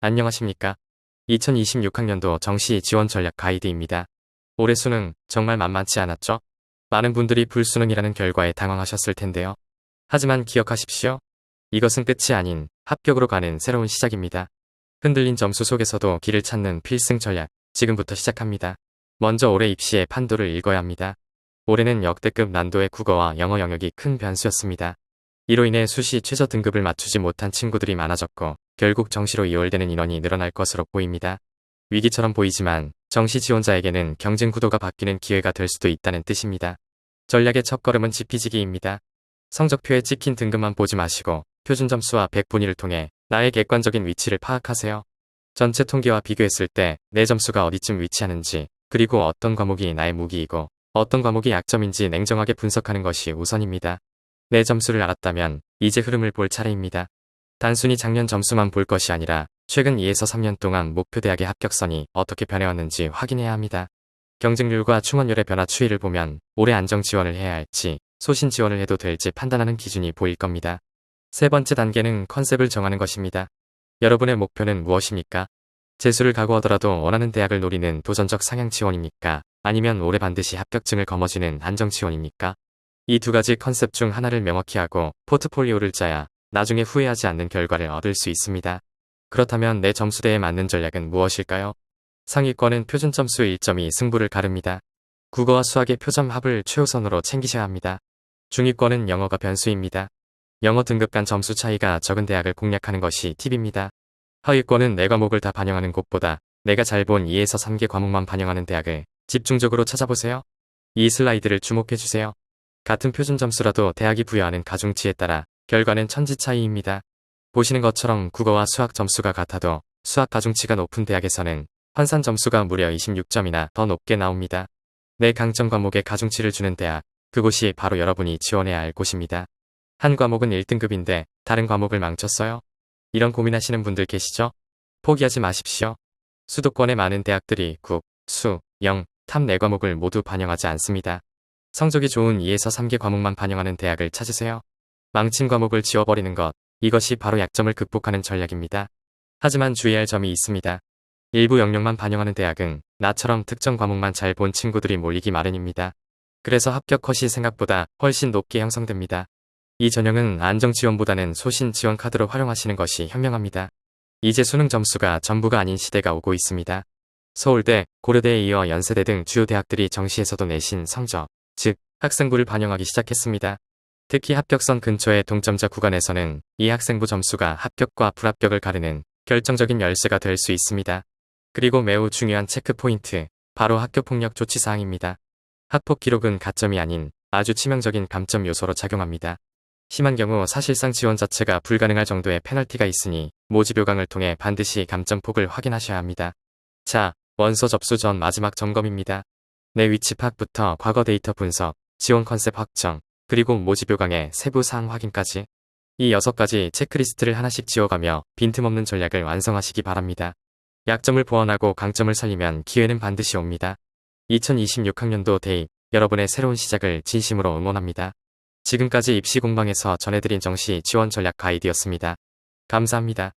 안녕하십니까. 2026학년도 정시 지원 전략 가이드입니다. 올해 수능 정말 만만치 않았죠? 많은 분들이 불수능이라는 결과에 당황하셨을 텐데요. 하지만 기억하십시오. 이것은 끝이 아닌 합격으로 가는 새로운 시작입니다. 흔들린 점수 속에서도 길을 찾는 필승 전략, 지금부터 시작합니다. 먼저 올해 입시의 판도를 읽어야 합니다. 올해는 역대급 난도의 국어와 영어 영역이 큰 변수였습니다. 이로 인해 수시 최저 등급을 맞추지 못한 친구들이 많아졌고 결국 정시로 이월되는 인원이 늘어날 것으로 보입니다. 위기처럼 보이지만 정시 지원자에게는 경쟁 구도가 바뀌는 기회가 될 수도 있다는 뜻입니다. 전략의 첫걸음은 지피지기입니다. 성적표에 찍힌 등급만 보지 마시고 표준 점수와 백분위를 통해 나의 객관적인 위치를 파악하세요. 전체 통계와 비교했을 때 내 점수가 어디쯤 위치하는지, 그리고 어떤 과목이 나의 무기이고 어떤 과목이 약점인지 냉정하게 분석하는 것이 우선입니다. 내 점수를 알았다면 이제 흐름을 볼 차례입니다. 단순히 작년 점수만 볼 것이 아니라 최근 2에서 3년 동안 목표 대학의 합격선이 어떻게 변해왔는지 확인해야 합니다. 경쟁률과 충원율의 변화 추이를 보면 올해 안정 지원을 해야 할지 소신 지원을 해도 될지 판단하는 기준이 보일 겁니다. 세 번째 단계는 컨셉을 정하는 것입니다. 여러분의 목표는 무엇입니까? 재수를 각오하더라도 원하는 대학을 노리는 도전적 상향 지원입니까? 아니면 올해 반드시 합격증을 거머쥐는 안정 지원입니까? 이 두 가지 컨셉 중 하나를 명확히 하고 포트폴리오를 짜야 나중에 후회하지 않는 결과를 얻을 수 있습니다. 그렇다면 내 점수대에 맞는 전략은 무엇일까요? 상위권은 표준 점수 1점이 승부를 가릅니다. 국어와 수학의 표점 합을 최우선으로 챙기셔야 합니다. 중위권은 영어가 변수입니다. 영어 등급 간 점수 차이가 적은 대학을 공략하는 것이 팁입니다. 하위권은 내 과목을 다 반영하는 곳보다 내가 잘 본 2에서 3개 과목만 반영하는 대학을 집중적으로 찾아보세요. 이 슬라이드를 주목해주세요. 같은 표준 점수라도 대학이 부여하는 가중치에 따라 결과는 천지 차이입니다. 보시는 것처럼 국어와 수학 점수가 같아도 수학 가중치가 높은 대학에서는 환산 점수가 무려 26점이나 더 높게 나옵니다. 내 강점 과목에 가중치를 주는 대학, 그곳이 바로 여러분이 지원해야 할 곳입니다. 한 과목은 1등급인데 다른 과목을 망쳤어요? 이런 고민하시는 분들 계시죠? 포기하지 마십시오. 수도권의 많은 대학들이 국, 수, 영, 탐 4과목을 모두 반영하지 않습니다. 성적이 좋은 2에서 3개 과목만 반영하는 대학을 찾으세요. 망친 과목을 지워버리는 것, 이것이 바로 약점을 극복하는 전략입니다. 하지만 주의할 점이 있습니다. 일부 영역만 반영하는 대학은 나처럼 특정 과목만 잘 본 친구들이 몰리기 마련입니다. 그래서 합격 컷이 생각보다 훨씬 높게 형성됩니다. 이 전형은 안정 지원보다는 소신 지원 카드로 활용하시는 것이 현명합니다. 이제 수능 점수가 전부가 아닌 시대가 오고 있습니다. 서울대, 고려대에 이어 연세대 등 주요 대학들이 정시에서도 내신 성적, 즉 학생부를 반영하기 시작했습니다. 특히 합격선 근처의 동점자 구간에서는 이 학생부 점수가 합격과 불합격을 가르는 결정적인 열쇠가 될 수 있습니다. 그리고 매우 중요한 체크 포인트, 바로 학교폭력 조치사항입니다. 학폭 기록은 가점이 아닌 아주 치명적인 감점 요소로 작용합니다. 심한 경우 사실상 지원 자체가 불가능할 정도의 페널티가 있으니 모집 요강을 통해 반드시 감점폭을 확인하셔야 합니다. 자, 원서 접수 전 마지막 점검입니다. 내 위치 파악부터 과거 데이터 분석, 지원 컨셉 확정, 그리고 모집 요강의 세부 사항 확인까지 이 6가지 체크리스트를 하나씩 지워가며 빈틈없는 전략을 완성하시기 바랍니다. 약점을 보완하고 강점을 살리면 기회는 반드시 옵니다. 2026학년도 대입, 여러분의 새로운 시작을 진심으로 응원합니다. 지금까지 입시 공방에서 전해드린 정시 지원 전략 가이드였습니다. 감사합니다.